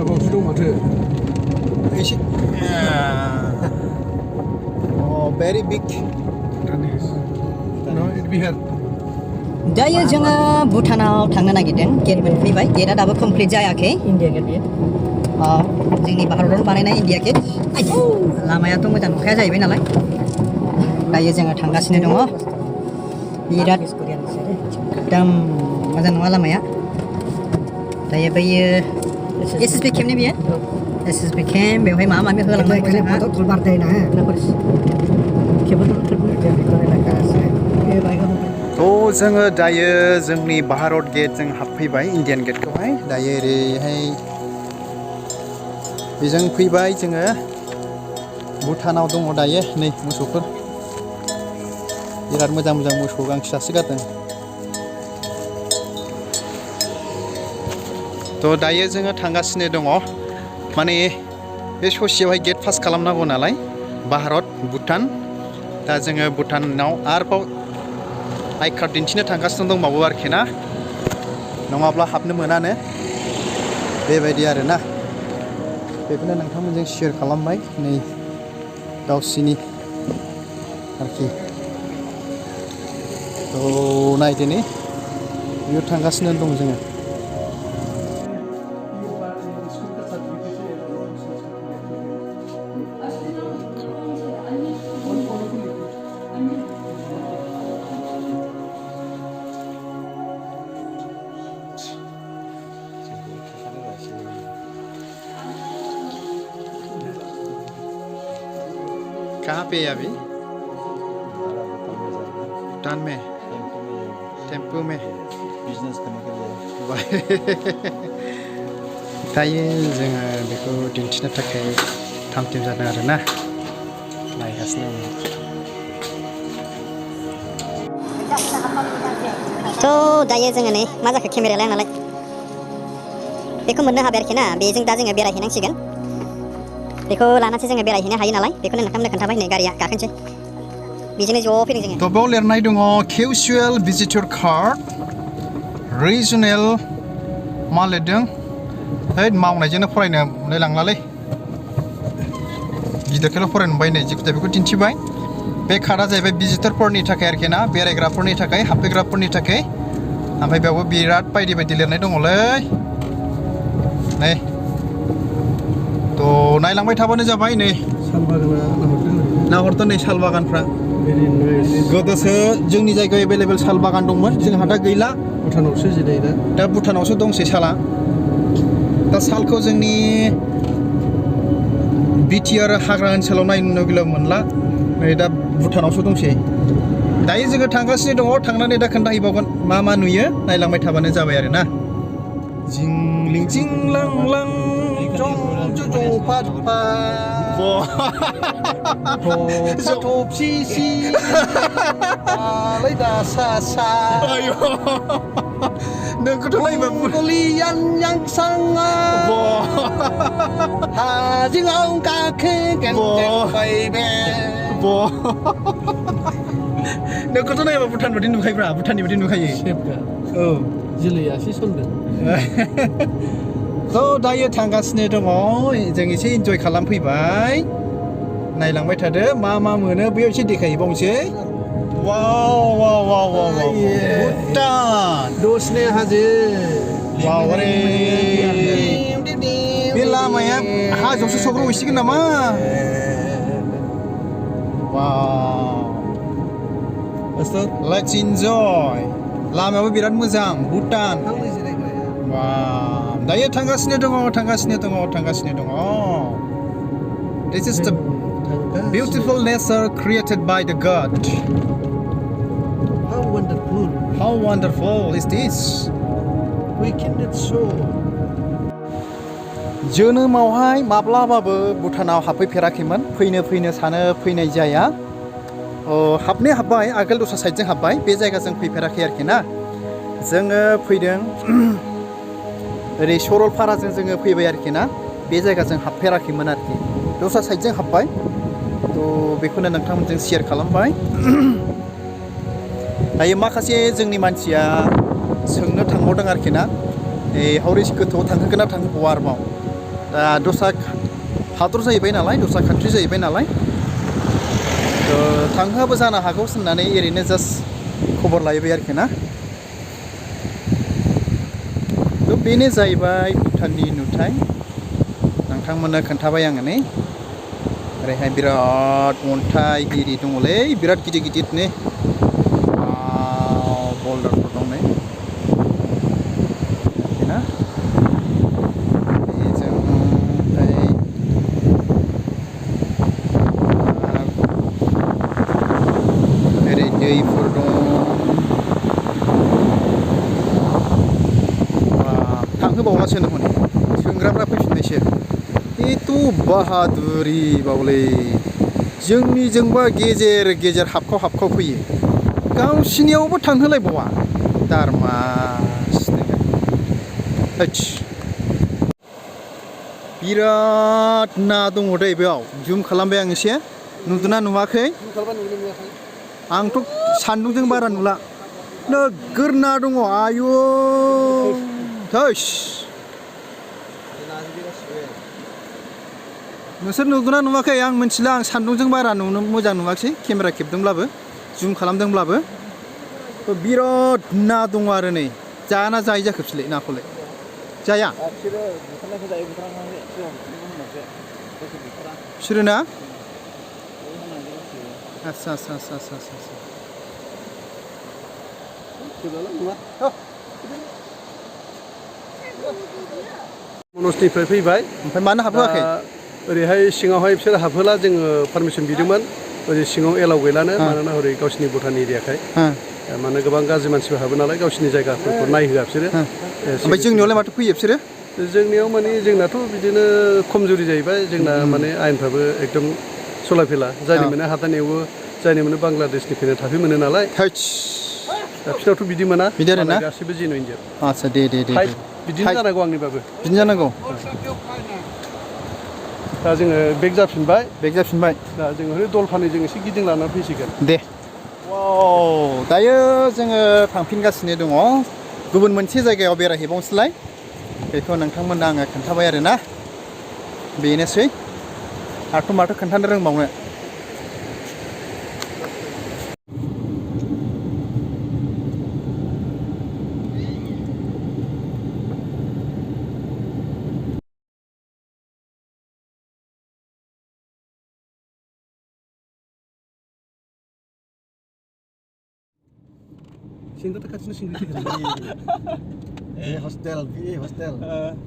बावसो दं माथो एसे very big no it Bihar दायो जोङो भुटानाव थांनो नागिरदों गेट मोनफैबाय गेटआ दाबो कमप्लिट जायाखै इन्डिया गेट बेयो जोंनि भारताव बानायनाय इन्डिया गेट लामायाथ' मोजां नंखाया जाहैबाय नालाय दायो जोङो थांगासिनो दङ बिराद एकदम मोजां नङा लामाया दायो बैयो एसएसबि केम्पनि बियो एसएसबि केम्प बेवहाय माबा माबि होलांनांगौ जोंहा जोङो दायो जोंनि भारत गेट जों हाबफैबाय इन्डियान गेटखौहाय दायो ओरैहाय बेजों फैबाय जोङो भुटानाव दङ दायो नै मोसौफोर बिराद मोजां मोजां मोसौ गांसो जासोगारदों थ' दायो जोङो थांगासिनो दङ माने बे ससेयावहाय गेट पास खालामनांगौ नालाय भारत भुटान दा जोङो भुटानाव आरोबाव आइ कार्ड दिन्थिनो थांगासिनो दंबावो आरोखि ना नङाब्ला हाबनो मोनानो बेबायदि आरोना बेखौनो नोंथांमोनजों शेयार खालामबाय नै गावसिनि आरोखि थ' नायदो नै बेयाव थांगासिनो दं जोङो कहाँ पे है अभी भूटान में टेम्पो में बिजनेस करने के लिए दायो जोङो बेखौ दिन्थिनो थाखाय थाम थिम जादों आरोना नायगासिनो दङ थ' दायो जोङो नै मा जाखो केमेरायालाय आंनालाय बेखौ मोननो हाबाय आरोखि ना बेजों दा जोङो बेरायहैनांसिगोन बेखौ लानानैसो जोङो बेरायहैनो हायो नालाय बेखौनो नोंथांमोननो खोन्थाबाय नै गारिया गाखोनोसै बेजोंनो ज' फैदों जोङो थ' बेयाव लिरनाय दङ केजुवेल भिजिटर कार्ड रिजनेल मा लिरदों है मावनायजोंनो फरायनो मोनलायलांलालै गिदिरखौल' फरायनो मोनबाय नै जिखुनु बेखौ दिन्थिबाय बे कार्डआ जाहैबाय भिजिटरफोरनि थाखाय आरोखि ना बेरायग्राफोरनि थाखाय हाबफैग्राफोरनि थाखाय ओमफ्राय बेयावबो बिराद बायदि बायदि लिरनाय दङलै नै थ' नायलांबाय थाबानो जाबाय नै साल बागाना नाहरदो नै साल बागानफ्रा गोदोसो जोंनि जायगायाव एभेलेबेल साल बागान दंमोन जोंहा दा गैला भुटानावसो जिराय दा भुटानावसो दंसै साला दा सालखौ जोंनि बिटिआर हाग्रा ओनसोलाव नायनो मोनला नै दा भुटानावसो दंसै दायो जोङो थांगासिनो दङ थांनानै दा खोन्थाहैबावगोन मा मा नुयो नायलांबाय थाबानो जाबाय आरोना जिंलिं जिंलां लां जं जं फाट फा थपसि सि आलै दा सा सा नोंखौथ' नायबा गलियान yang sanga हाजिङाव गाखो गेंगेंबायबे नोंखौथ' नायबा भुटान बादि नुखायोब्रा भुटाननि बादि नुखायो औ जिलैयासो सनदों थ' दायो थांगासिनो दङ जों एसे इन्जय खालामफैबाय नायलांबाय थादो मा मा मोनो बेयाव एसे देखायबावनोसै वाव वाव वाव वाव भुटान दसने हाजो वाव रे बे लामाया हाजोआवसो सौग्रावहैसिगोन नामा वाव लेट्स इन्जय लामायाबो बिराद मोजां भुटान वाव दायो थांगासिनो दङ This is the beautiful nature created by the God. How wonderful is this? We cannot show. जोनोमावहाय माब्लाबाबो भुटानाव हाबफैफेराखैमोन फैनो सानो फैनाय जाया हाबनाया हाब्बाय आगोल दस्रा साइडजों हाब्बाय बे जायगाजों फैफेराखै आरोखि ना जोङो फैदों ओरै सरलपाराजों जोङो फैबाय आरोखि ना बे जायगाजों हाबफेराखैमोन आरोखि दस्रा साइडजों हाब्बाय थ' बेखौनो नोंथांमोनजों शेयार खालामबाय दायो माखासे जोंनि मानसिया सोंनो थांबावदों आरोखि ना हावरिस गोथौआव थांहोगोन ना थांहोबावा आरोबाव दा दस्रा हादर जाहैबाय नालाय दस्रा कान्ट्रि जाहैबाय नालाय थांहोआबो जानो हागौ होननानै ओरैनो जास्ट खबर लाहैबाय आरोखि ना बेनो जाहैबाय भुटाननि नुथाय नोंथांमोननो खोन्थाबाय आङो नै ओरैहाय बिराद अन्थाइ एरि दङलै बिराद गिदिर गिदिरनो बल्डारफोर दं नै ना बेजों ओरै दैफोर दङ थांहोबावलासो नो हनै सोंग्राफ्रा फैफिननायसो एथ' बाहादुरि बावलै जोंनिजोंबा गेजेर गेजेर हाबखाव फैयो गावसिनियावबो थांहोलायबावा दारमास बिराद ना दङ दै बेयाव जुम खालामबाय आं एसे नुदोंना नुवाखै आंथ' सान्दुंजों बारा नुला नोगोर ना दङ आयु थैस नोंसोर नुदोंना नुवाखै आं मिथिला आं सान्दुंजों बारा नुनो मोजां नुवाखै केमेरा खेबदोंब्लाबो जुम खालामदोंब्लाबो बिराद ना दङ आरो नै जाना जायै जाखो बिसोरलाय नाखौलाय जाया बिसोरो ना आच्छा मनजनिफ्राय फैबाय ओमफ्राय मानो हाबहोआखै ओरैहाय सिङावहाय बिसोर हाबहोला जोङो पारमिसन बिदोंमोन ओरै सिङाव एलाव गैलानो मानोना हरै गावसिनि भुटान एरियाखाय माने गोबां गाज्रि मानसिफोर हाबो नालाय गावसिनि जायगाफोरखौ नायहोआ बिसोरो ओमफ्राय जोंनियावलाय माथो फैयो बिसोरो जोंनियाव माने जोंनाथ' बिदिनो खमजुरि जाहैबाय जोंना माने आयेनफ्राबो एकदम सलाफेला जायनि मोनो हादान एवो जायनि मोनो बांलादेशनि फैनो थाफै मोनो नालाय दा बिसोरनावथ' बिदि मोना बिदि आरो ना गासिबो जेनुइन जोब आच्छा दे बिदिनो जानांगौ आंनिबाबो बिदिनो जानांगौ दा जोङो बेक जाफिनबाय दा जोङो हरै दलफानिजों एसे गिदिंलानानै फैसिगोन दे दायो जोङो थांफिनगासिनो दङ गुबुन मोनसे जायगायाव बेरायहैबावनोसैलाय बेखौ नोंथांमोननो आङो खोन्थाबाय आरोना बेनोसै आरोथ' माथो खोन्थानो रोंबावनो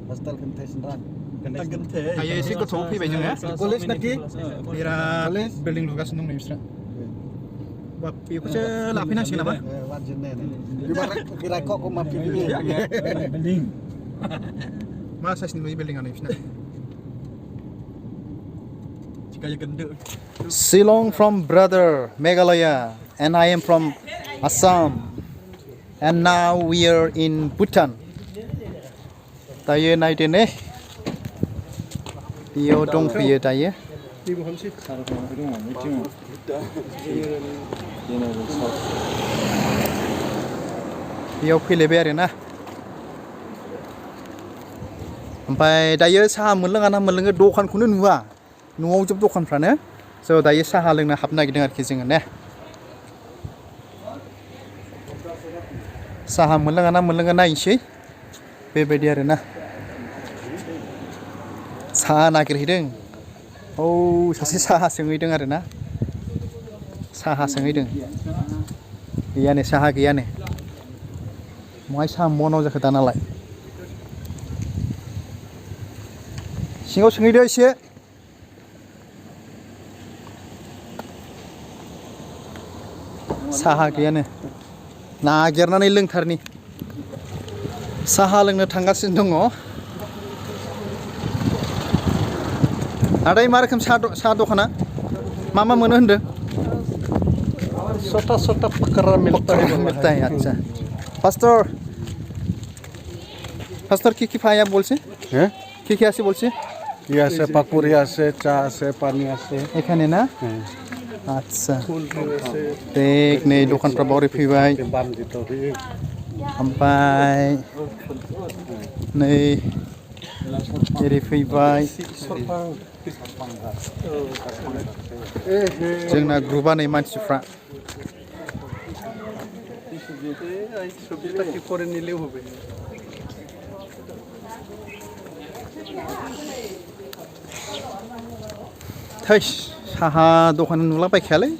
hostel kentai senran दायो एसे गोथौआव फैबाय जोङो कलेज नाखि बिराद बिल्डिं लुगासिनो दं नै बिस्रा बेखौसो लाफैनांसिगोन नामा मा साइसनि नुयो बिल्डिंआ नै बिसना Shillong from brother Meghalaya and I am from Assam and now we are in Bhutan दायो नायदो ने बेयाव दंफैयो दायो बेयाव फैलायबाय आरोना ओमफ्राय दायो साहा मोनलोङा ना मोनलोङो दखानखौनो नुवा न'आव जोब दखानफ्रानो स' दायो साहा लोंनो हाबनो नागिरदों आरोखि जोङो ने साहा मोनलोङा ना मोनलोङा नायनोसै बेबायदि आरोना साहा नागिरहैदों सासे साहा सोंहैदों आरोना साहा सोंहैदों गैयानो साहा गैयानो महाय साहा मनाव जाखो दानालाय सिङाव सोंहैदो एसे साहा गैयानो नागिरनानै लोंथारनि साहा लोंनो थांगासिनो दङ आदाय मा रोखोम साहा दखाना मा मोनो होनदों छोटा पकड़ा मिलता है अच्छा पास्टर কি পায়া বলছে হ্যাঁ কি আছে বলছে কি আছে পাপড়ি আছে চা আছে পানি আছে এখানে না আচ্ছা দেখ नै दखानफ्रा बावरै फैबाय ओमफ्राय नै एरै फैबाय जोंना ग्रुपा नै मानसिफ्रा थैस साहा दखान नुलाबायखायालै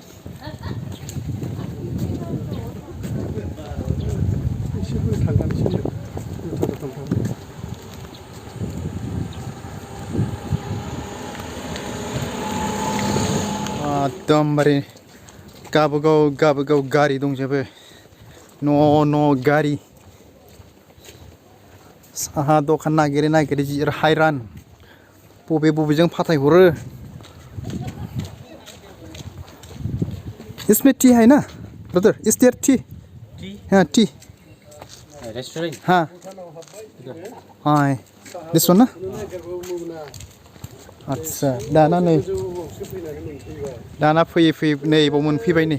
एकदमबारे गावबागाव गारि दंजोबो न' गारि साहा दखान नागिरै जि हायरान बबेजों फाथायहरो इसमें टी है ना ब्रदर इज देयर टी हाँ टी रेस्टोरेंट हाँ हाँ दिस वन ना आच्छा दाना फैयै नै बाव मोनफैबाय नै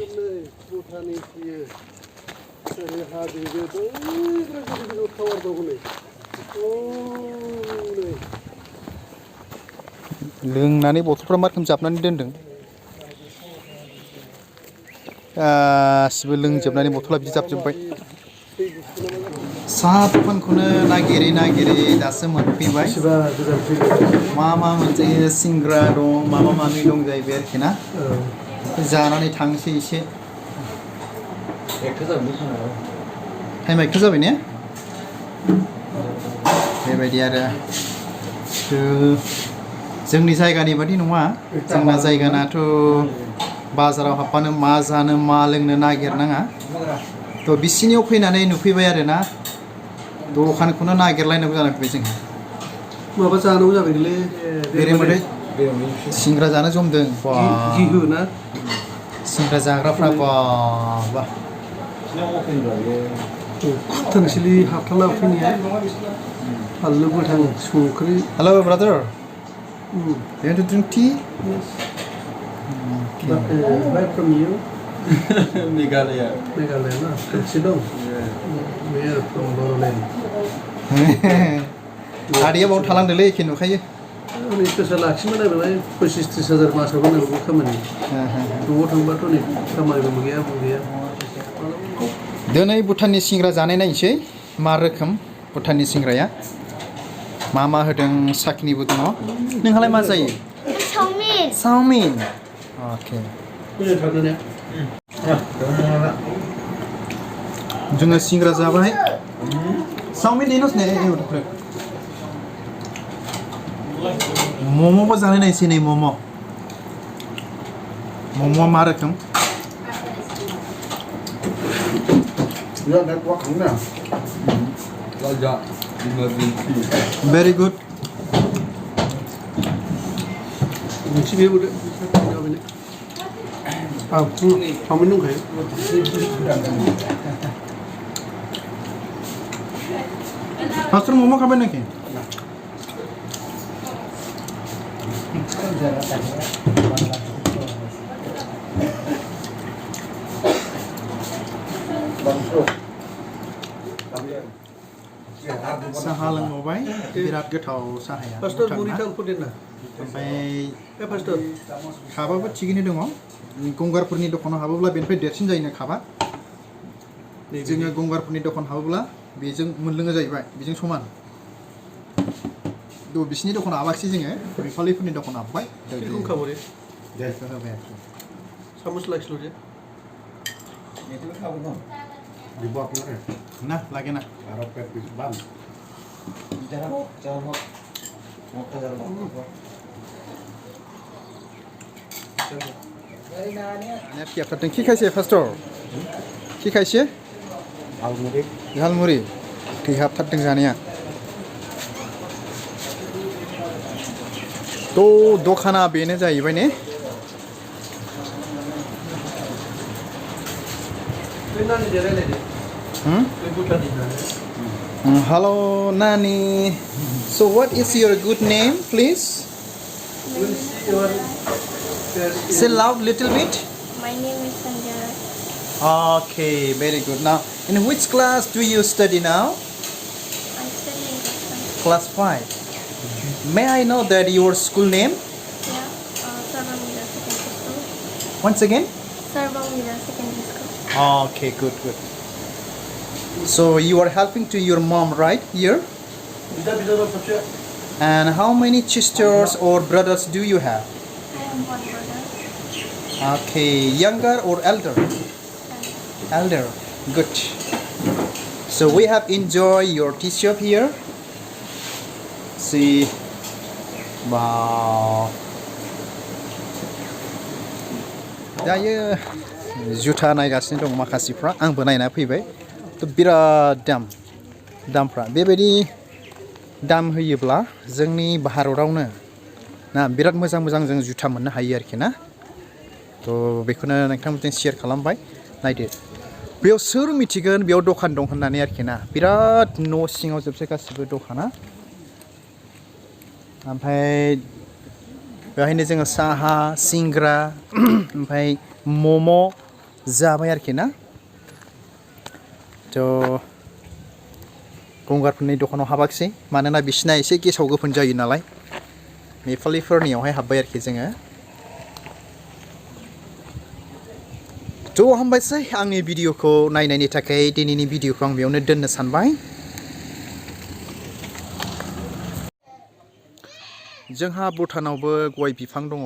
लोंनानै बथलफ्रा मा रोखोम जाबनानै दोनदों गासिबो लोंजोबनानै बथला बिजाबजोब्बाय साहा दखानखौनो नागिरै दासो मोनफैबाय मा मोनजायो सिंग्रा दं माबा माबि दं जाहैबाय आरोखि ना जानानै थांसै एसे टाइम 1 जाबाय ने बेबायदि आरो जोंनि जायगानि बादि नङा जोंना जायगानाथ' बाजाराव हाबबानो मा जानो मा लोंनो नागिरनाङा थ' बिसिनियाव फैनानै नुफैबाय आरो ना दखानखौनो नागिरलायनांगौ जानानै फैबाय जोंहा माबा जानांगौ जाबायलै बेरेमोदै सिंग्रा जानो जमदों गिहु ना सिंग्रा जाग्राफ्रा बा थोंसोलि हाबथाला फैनाया फानलु गोथां संख्रि hello brother you want to drink tea? Yes. Where from you? Meghalaya. Meghalaya, no? From Shillong? Yeah. We are from Boroland. आदैया बाव थालांदोंलै एखे नुखायो नै गोसो लाखिमोन आरो 25-30 हाजार मासाव होनांगौ खामानि न'आव थांबाथ' नै खामानिबो गैया दिनै भुटाननि सिंग्रा जानाय नायनोसै मा रोखोम भुटाननि सिंग्राया मा होदों साखनिबो दङ नोंहालाय मा जायो चाउमिन अके जोङो सिंग्रा जाबाय चाउमिन दिनोस ने मम'बो जानाय नायसै नै मम'आ मा रोखोम very good मोनसे बे बोदो चाउमिन दंखायो मास्टर मम' खाबाय नाखि साहा लोंबावबाय बिराद गोथाव साहाया फार्स्टआव बुरिखौ फुदेरना ओमफ्राय फार्स्टआव खाबाबो थिगैनो दङ गंगारफोरनि दखानाव हाबोब्ला बेनिफ्राय देरसिन जायोनो खाबा जोङो गंगारफोरनि दखान हाबोब्ला बेजों मोनलोङो जाहैबाय बेजों समान बिसिनि दखानाव हाबाखिसै जोङो नेपालिफोरनि दखानाव हाबबाय बेखौ खाबरे बेखौ होबाय आरोखि सामस लाखिल' जे ना लागे ना কি খাইছে ফার্স্টর কি খাইছে ঝালমুড়ি थै हाबथारदों जानाया थ' दखाना बेनो जाहैबाय ने Hello, Nani. So, what is your good name, please? Say loud little bit. My name is Sanjay. Okay, very good. Now, in which class do you study now? I'm studying Class 5. May I know that your school name? Yeah, Sarvamira Secondary School. Once again? Sarvamira Secondary School. Okay, good. So you are helping to your mom, right? Here? And how many sisters or brothers do you have? I am one brother. Okay, younger or elder? Elder. Good. So we have enjoyed your tea shop here. See. Wow. दायो जुथा नायगासिनो दं माखासेफ्रा आंबो नायना फैबाय थ' बिराद दामफ्रा बेबायदि दाम होयोब्ला जोंनि भारतावनो ना बिराद मोजां जों जुथा मोननो हायो आरोखि ना थ' बेखौनो नोंथांमोनजों शेयार खालामबाय नायदो बेयाव सोर मिथिगोन बेयाव दखान दं होननानै आरोखि ना बिराद न' सिङाव जोबसै गासिबो दखाना ओमफ्राय बेहायनो जोङो साहा सिंग्रा ओमफ्राय मम' जाबाय आरोखि ना थ' गंगारफोरनि दखानाव हाबाखिसै मानोना बिसिना एसे गेसाव गोफोन जायो नालाय नेपालिफोरनियावहाय हाबबाय आरोखि जोङो थ' हामबायसै आंनि भिडिअखौ नायनायनि थाखाय दिनैनि भिडिअखौ आं बेयावनो दोननो सानबाय जोंहा भुटानावबो गय बिफां दङ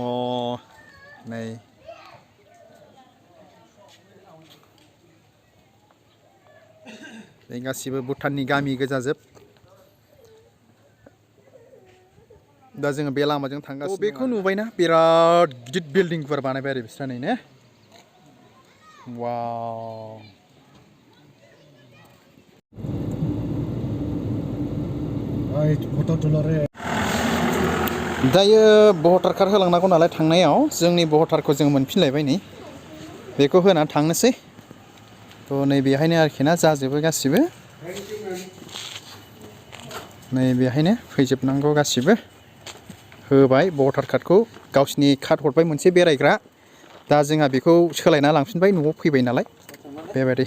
नै बे गासिबो भुटाननि गामि गोजाजोब दा जोङो बे लामाजों थांगासिनो बेखौ नुबायना बिराद गिदिर बिल्डिंफोर बानायबाय आरो बिस्रा नै ने वाव फट' तुलरे दायो भटार कार्ड होलांनांगौ नालाय थांनायाव जोंनि भटारखौ जों मोनफिनलायबाय नै बेखौ होनानै थांनोसै थ' नै बेहायनो आरोखि ना जाजोबो गासिबो नै बेहायनो फैजोबनांगौ गासिबो होबाय भटार कार्डखौ गावसिनि कार्ड हरबाय मोनसे बेरायग्रा दा जोंहा बेखौ सोलायना लांफिनबाय न'आव फैबाय नालाय बेबायदि